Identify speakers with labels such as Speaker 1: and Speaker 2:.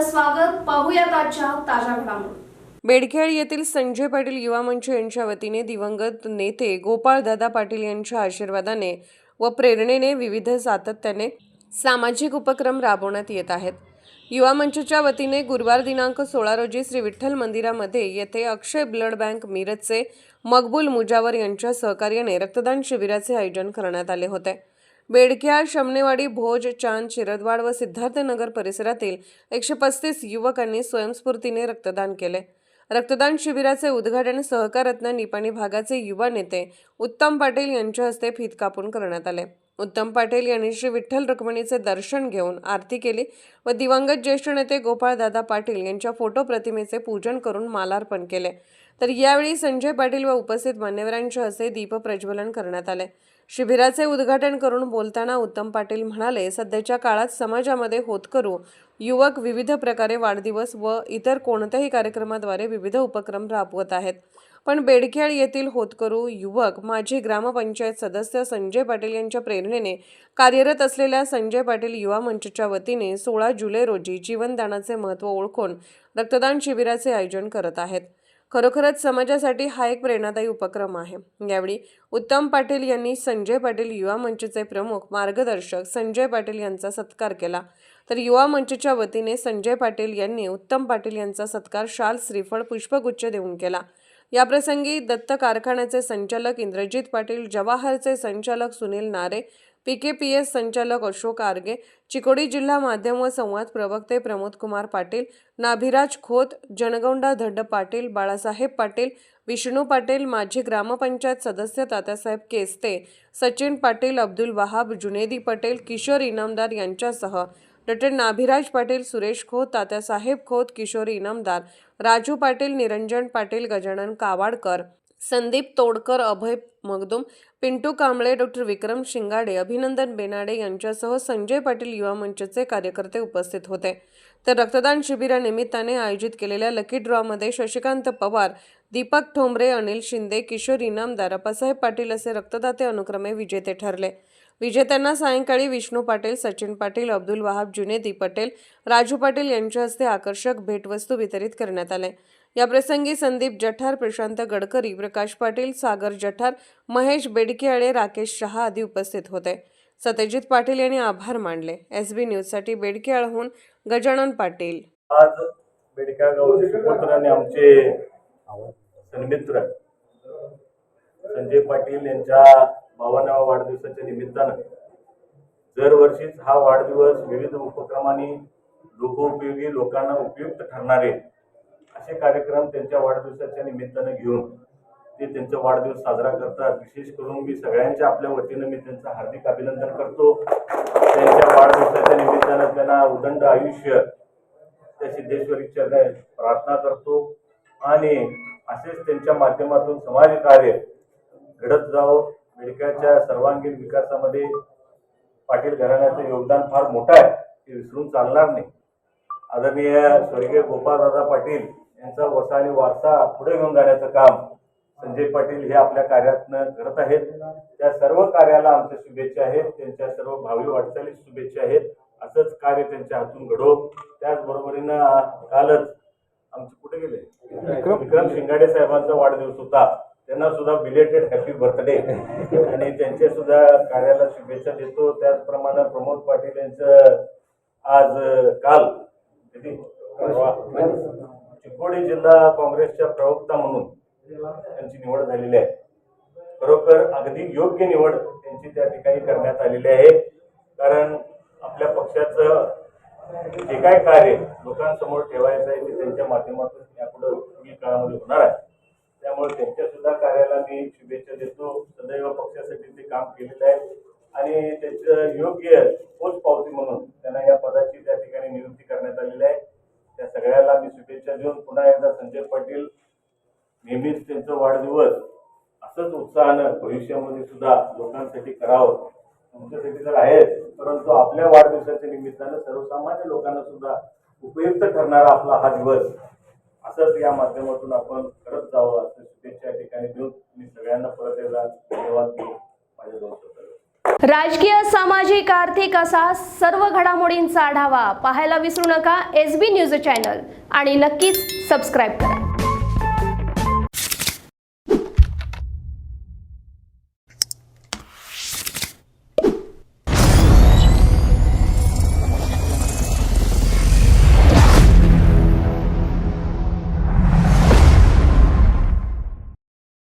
Speaker 1: आपलं स्वागत. पाहूयात आजच्या ताज्या घडामोडी.
Speaker 2: बेडखेळ येथील संजय पाटील युवा मंच यांच्या वतीने दिवंगत नेते गोपाळदादा पाटील यांच्या आशीर्वादाने व प्रेरणेने विविध सातत्याने सामाजिक उपक्रम राबवण्यात येत आहेत. युवा मंचच्या वतीने गुरुवार दिनांक 16 रोजी श्री विठ्ठल मंदिरामध्ये येथे अक्षय ब्लड बँक मिरजचे मकबूल मुजावर यांच्या सहकार्याने रक्तदान शिबिराचे आयोजन करण्यात आले होते. बेडखेळ, शमनेवाडी, भोज, चांद, शिरदवाड व सिद्धार्थनगर परिसरातील 135 युवकांनी स्वयंस्फूर्तीने रक्तदान केले. रक्तदान शिबिराचे उद्घाटन सहकार रत्न निपाणी भागाचे युवा नेते उत्तम पाटील यांच्या हस्ते फीत कापून करण्यात आले. उत्तम पाटील यांनी श्री विठ्ठल रुक्मिणीचे दर्शन घेऊन आरती केली व दिवंगत ज्येष्ठ नेते गोपाळदादा पाटील यांच्या फोटो प्रतिमेचे पूजन करून मालार्पण केले. तर यावेळी संजय पाटील व उपस्थित मान्यवरांच्या हस्ते दीप प्रज्वलन करण्यात आले. शिबिराचे उद्घाटन करून बोलताना उत्तम पाटील म्हणाले, सध्याच्या काळात समाजामध्ये होतकरू युवक विविध प्रकारे वाढदिवस व इतर कोणत्याही कार्यक्रमाद्वारे विविध उपक्रम राबवत आहेत. पण बेडखेळ येथील होतकरू युवक माजी ग्रामपंचायत सदस्य संजय पाटील यांच्या प्रेरणेने कार्यरत असलेल्या संजय पाटील युवा मंचच्या वतीने 16 जुलै रोजी जीवनदानाचे महत्त्व ओळखून रक्तदान शिबिराचे आयोजन करत आहेत. खरोखरच समाजासाठी हा एक प्रेरणादायी उपक्रम आहे. यावेळी उत्तम पाटील यांनी संजय पाटील युवा मंचचे प्रमुख मार्गदर्शक संजय पाटील यांचा सत्कार केला. तर युवा मंचच्या वतीने संजय पाटील यांनी उत्तम पाटील यांचा सत्कार शाल, श्रीफळ, पुष्पगुच्छ देऊन केला. याप्रसंगी दत्त कारखान्याचे संचालक इंद्रजित पाटील, जवाहरचे संचालक सुनील नारे, PKPS संचालक अशोक आर्गे, चिकोडी जिल्हा माध्यम व संवाद प्रवक्ते प्रमोद कुमार पाटील, नाभिराज खोत, जनगौंडा धड्ड पाटील, बाळासाहेब पाटील, विष्णू पाटील, माजी ग्रामपंचायत सदस्य तात्यासाहेब केस्ते, सचिन पाटील, अब्दुल वहाब, जुनेदी पटेल, किशोर इनामदार यांच्यासह डॉ. नाभिराज पाटील, सुरेश खोत, तात्यासाहेब खोत, किशोर इनामदार, राजू पाटील, निरंजन पाटील, गजानन कावाडकर, संदीप तोडकर, अभय मगदुम, पिंटू कांबळे, डॉ. विक्रम शिंगाडे, अभिनंदन बेनाडे यांच्यासह संजय पाटील युवा मंचचे कार्यकर्ते उपस्थित होते. तर रक्तदान शिबिरानिमित्ताने आयोजित केलेल्या लकी ड्रॉमध्ये शशिकांत पवार, दीपक ठोंबरे, अनिल शिंदे, किशोर इनामदार, अप्पासाहेब पाटील असे रक्तदाते अनुक्रमे विजेते ठरले. विजेत्यांना सायंकाळी विष्णू पाटील, सचिन पाटील, अब्दुल वहाब, जुनेदी पटेल, राजू पाटील यांच्या हस्ते आकर्षक भेटवस्तू वितरित करण्यात आले. याप्रसंगी संदीप जठार, प्रशांत गडकरी, प्रकाश पाटील, सागर जठार, महेश बेडकेआळे, राकेश शहा आदी उपस्थित होते. सत्यजित पाटील यांनी आभार मानले. SB न्यूजसाठी बेडकेआळहून गजानन पाटील.
Speaker 3: आज बेडकेआळ गावचे सुपुत्र आणि आमचे सन्मित्र संजय पाटील यांच्या 52व्या वाढदिवसाच्या निमित्तानं दरवर्षीच हा वाढदिवस विविध उपक्रमांनी लोकोपयोगी, लोकांना उपयुक्त ठरणारे असे कार्यक्रम त्यांच्या वाढदिवसाच्या निमित्तानं घेऊन ते त्यांचा वाढदिवस साजरा करतात. विशेष करून मी सगळ्यांच्या आपल्या वतीनं मी त्यांचं हार्दिक अभिनंदन करतो. त्यांच्या वाढदिवसाच्या निमित्तानं त्यांना उदंड आयुष्य त्या सिद्धेश्वरी चरणी प्रार्थना करतो आणि असेच त्यांच्या माध्यमातून समाजकार्य घडत जावं. बेडकेळच्या सर्वांगीण विकासामध्ये पाटील घराण्याचं योगदान फार मोठं आहे, ते विसरून चालणार नाही. आदरणीय स्वर्गीय गोपाळदादा पाटील यांचा वसा आणि वारसा पुढे घेऊन जाण्याचं काम संजय पाटील हे आपल्या कार्यातनं करत आहेत. त्या सर्व कार्याला आमच्या शुभेच्छा आहेत. त्यांच्या सर्व भावी वाटचालीस शुभेच्छा आहेत. असंच कार्य त्यांच्या हातून घडो. त्याचबरोबरीनं कालच आमचे कुठे गेले विक्रम शिंगाडे साहेबांचा वाढदिवस होता. त्यांना सुद्धा बिलेटेड हॅपी बर्थडे आणि त्यांच्या सुद्धा कार्याला शुभेच्छा देतो. त्याचप्रमाणे प्रमोद पाटील यांचं आज काल चिकोडी जिल्हा काँग्रेसच्या प्रवक्ता म्हणून त्यांची निवड झालेली आहे. खरोखर अगदी योग्य निवड त्यांची त्या ठिकाणी करण्यात आलेली आहे. कारण आपल्या पक्षाचं जे काय कार्य लोकांसमोर ठेवायचं आहे ते त्यांच्या माध्यमातून यापुढे पुढील काळामध्ये होणार आहे. त्यामुळे त्यांच्या सुद्धा कार्याला मी शुभेच्छा देतो. सदैव पक्षासाठी ते काम केलेलं आहे आणि त्याचं योग्य पोचपावती म्हणून त्यांना या पदाची त्या ठिकाणी नियुक्ती करण्यात आलेली आहे. त्या सगळ्याला मी शुभेच्छा देऊन पुन्हा एकदा संजय पाटील नेहमीच त्यांचा वाढदिवस असंच उत्साहानं भविष्यामध्ये सुद्धा लोकांसाठी करावं. तुमच्यासाठी तर आहेच, परंतु आपल्या वाढदिवसाच्या निमित्तानं सर्वसामान्य लोकांना सुद्धा उपयुक्त ठरणारा आपला हा दिवस असंच या माध्यमातून आपण करत जावं असं शुभेच्छा या ठिकाणी देऊन मी सगळ्यांना परत एकदा धन्यवाद देऊन माझ्या दोन
Speaker 1: राजकीय, सामाजिक, आर्थिक असा सर्व घडामोडींचा आढावा पाहायला विसरू नका SB न्यूज चॅनल आणि नक्कीच सबस्क्राईब करा.